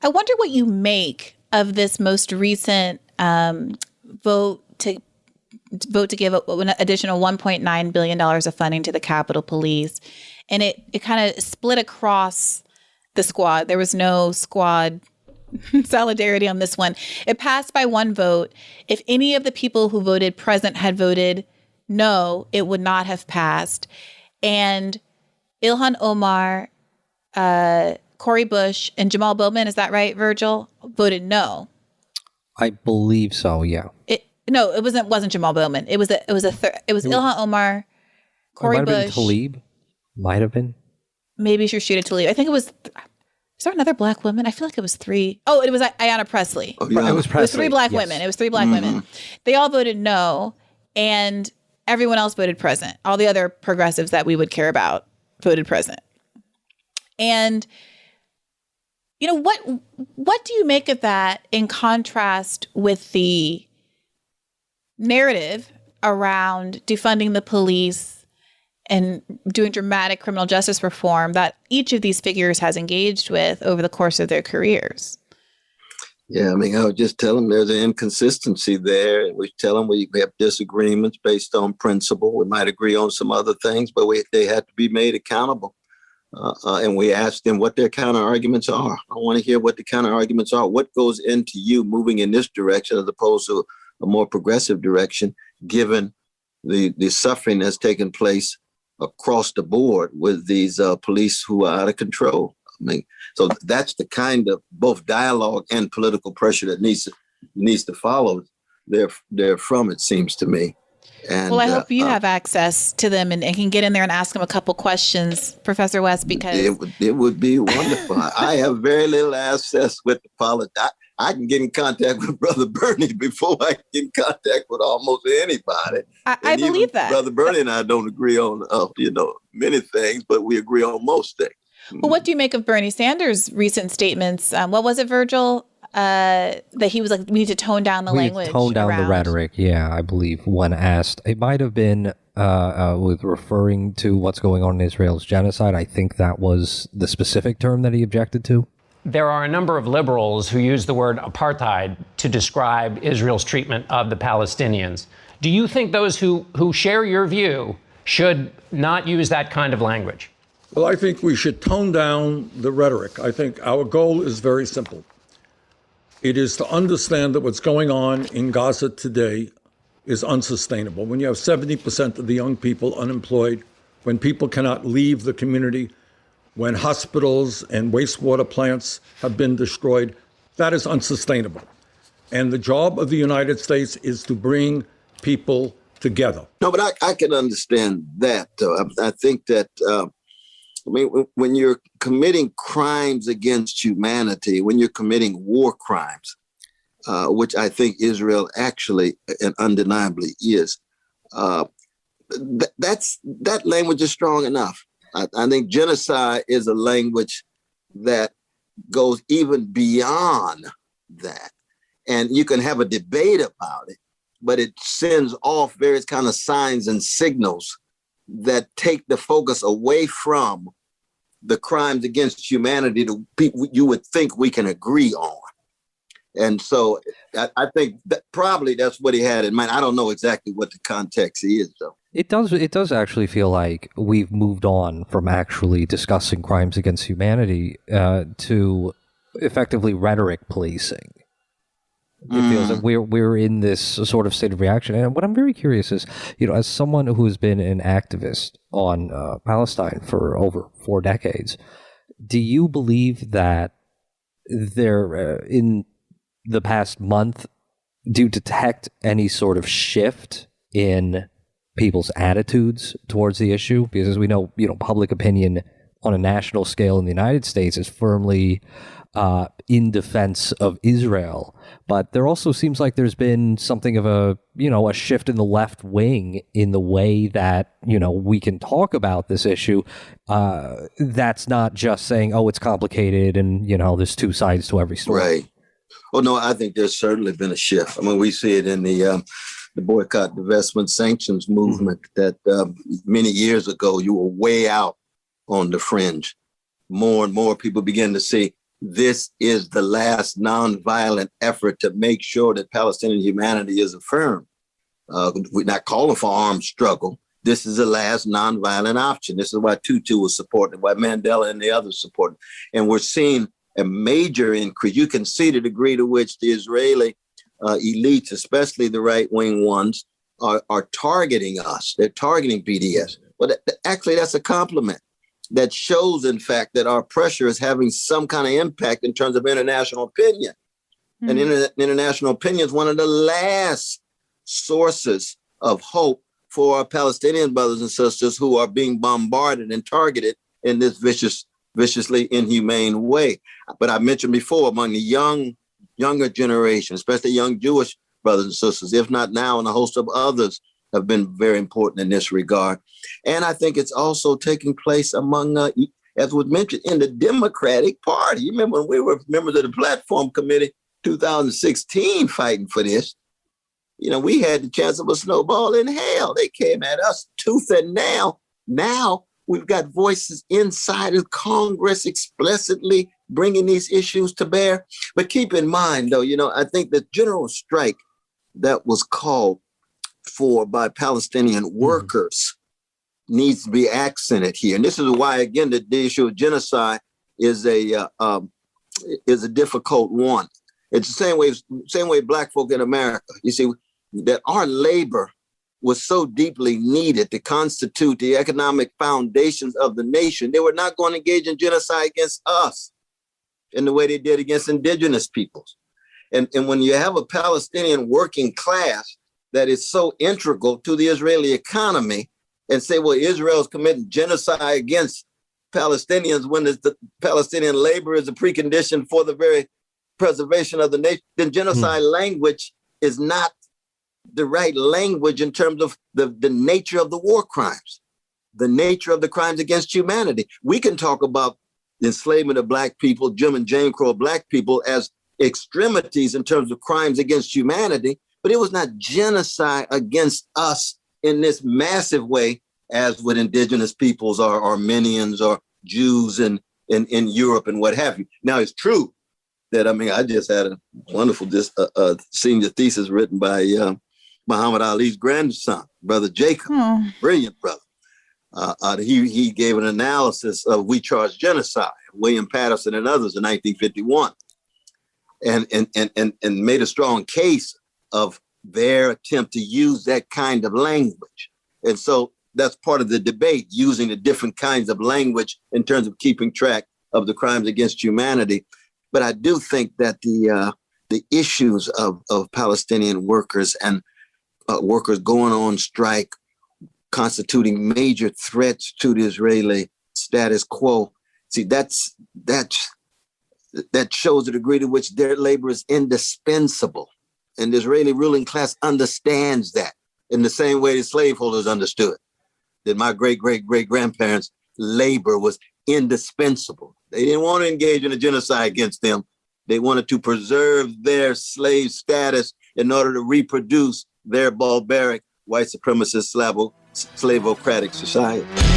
I wonder what you make of this most recent vote to give an additional $1.9 billion of funding to the Capitol Police. And it kind of split across the squad. There was no squad solidarity on this one. It passed by one vote. If any of the people who voted present had voted no, it would not have passed. And Ilhan Omar, Cori Bush, and Jamal Bowman, is that right, Virgil, voted no. I believe so, yeah. No, it wasn't Jamal Bowman. It was Ilhan Omar, Cori Bush. Tlaib? Might have been. Maybe Rashida Tlaib. I think it was. Is there another black woman? I feel like it was three. Oh, it was Ayanna Pressley. Oh, yeah. It was Pressley. It was three black women. It was three black women. They all voted no, and everyone else voted present. All the other progressives that we would care about voted present. And you know what do you make of that in contrast with the narrative around defunding the police and doing dramatic criminal justice reform that each of these figures has engaged with over the course of their careers? Yeah, I mean, I would just tell them there's an inconsistency there. We tell them we have disagreements based on principle. We might agree on some other things, but they have to be made accountable. And we ask them what their counter arguments are. I want to hear what the counter arguments are. What goes into you moving in this direction as opposed to a more progressive direction, given the suffering that's taken place across the board with these police who are out of control. I mean, so that's the kind of both dialogue and political pressure that needs to follow there from, it seems to me. And, well, I hope you have access to them and can get in there and ask them a couple questions, Professor West, because it would be wonderful. I have very little access with the politics. I can get in contact with Brother Bernie before I can get in contact with almost anybody. I believe that. Brother Bernie and I don't agree on many things, but we agree on most things. Well, what do you make of Bernie Sanders' recent statements? What was it, Virgil? That he was like, we need to tone down the language. Tone down the rhetoric, yeah, I believe, when asked. It might have been with referring to what's going on in Israel's genocide. I think that was the specific term that he objected to. There are a number of liberals who use the word apartheid to describe Israel's treatment of the Palestinians. Do you think those who share your view should not use that kind of language? Well, I think we should tone down the rhetoric. I think our goal is very simple. It is to understand that what's going on in Gaza today is unsustainable. When you have 70% of the young people unemployed, when people cannot leave the community, when hospitals and wastewater plants have been destroyed, that is unsustainable. And the job of the United States is to bring people together. No, but I can understand that. I think that, when you're committing crimes against humanity, when you're committing war crimes, which I think Israel actually and undeniably is, that language is strong enough. I think genocide is a language that goes even beyond that. And you can have a debate about it, but it sends off various kind of signs and signals that take the focus away from the crimes against humanity to people you would think we can agree on. And so I think that probably that's what he had in mind. I don't know exactly what the context is, though. It does actually feel like we've moved on from actually discussing crimes against humanity to effectively rhetoric policing. It feels like we're in this sort of state of reaction. And what I'm very curious is, as someone who's been an activist on Palestine for over 4 decades, do you believe that there, in the past month, do you detect any sort of shift in people's attitudes towards the issue? Because as we know, public opinion on a national scale in the United States is firmly in defense of Israel. But there also seems like there's been something of a shift in the left wing in the way that, we can talk about this issue. That's not just saying, oh, it's complicated and, there's 2 sides to every story. Right. Oh, no, I think there's certainly been a shift. I mean, we see it in the boycott, divestment, sanctions movement that many years ago, you were way out on the fringe. More and more people begin to see this is the last nonviolent effort to make sure that Palestinian humanity is affirmed. We're not calling for armed struggle. This is the last nonviolent option. This is why Tutu was supported, why Mandela and the others supported. And we're seeing a major increase. You can see the degree to which the Israeli elites, especially the right-wing ones, are targeting us. They're targeting BDS. But actually, that's a compliment. That shows, in fact, that our pressure is having some kind of impact in terms of international opinion. And international opinion is one of the last sources of hope for our Palestinian brothers and sisters who are being bombarded and targeted in this viciously inhumane way. But I mentioned before, among the younger generation, especially young Jewish brothers and sisters, if not now, and a host of others have been very important in this regard. And I think it's also taking place among, as was mentioned, in the Democratic Party. You remember when we were members of the Platform Committee 2016 fighting for this? You know, we had the chance of a snowball in hell. They came at us tooth and nail. Now we've got voices inside of Congress explicitly bringing these issues to bear. But keep in mind, though, you know, I think the general strike that was called for by Palestinian workers needs to be accented here. And this is why, again, the issue of genocide is a difficult one. It's the same way Black folk in America. You see, that our labor was so deeply needed to constitute the economic foundations of the nation. They were not going to engage in genocide against us in the way they did against indigenous peoples. And when you have a Palestinian working class that is so integral to the Israeli economy and say, well, Israel's committing genocide against Palestinians when the Palestinian labor is a precondition for the very preservation of the nation, then genocide language is not the right language in terms of the nature of the war crimes, the nature of the crimes against humanity. We can talk about the enslavement of Black people, Jim and Jane Crow Black people as extremities in terms of crimes against humanity, but it was not genocide against us in this massive way as with indigenous peoples or Armenians or Jews in Europe and what have you. Now, it's true that, I mean, I just had a wonderful senior thesis written by Muhammad Ali's grandson, Brother Jacob, brilliant brother. He gave an analysis of We Charge Genocide, William Patterson and others in 1951, and made a strong case of their attempt to use that kind of language. And so that's part of the debate, using the different kinds of language in terms of keeping track of the crimes against humanity. But I do think that the issues of Palestinian workers and workers going on strike, constituting major threats to the Israeli status quo. See, that shows the degree to which their labor is indispensable. And the Israeli ruling class understands that in the same way the slaveholders understood that my great-great-great-grandparents' labor was indispensable. They didn't want to engage in a genocide against them. They wanted to preserve their slave status in order to reproduce their barbaric, white supremacist, slavocratic society.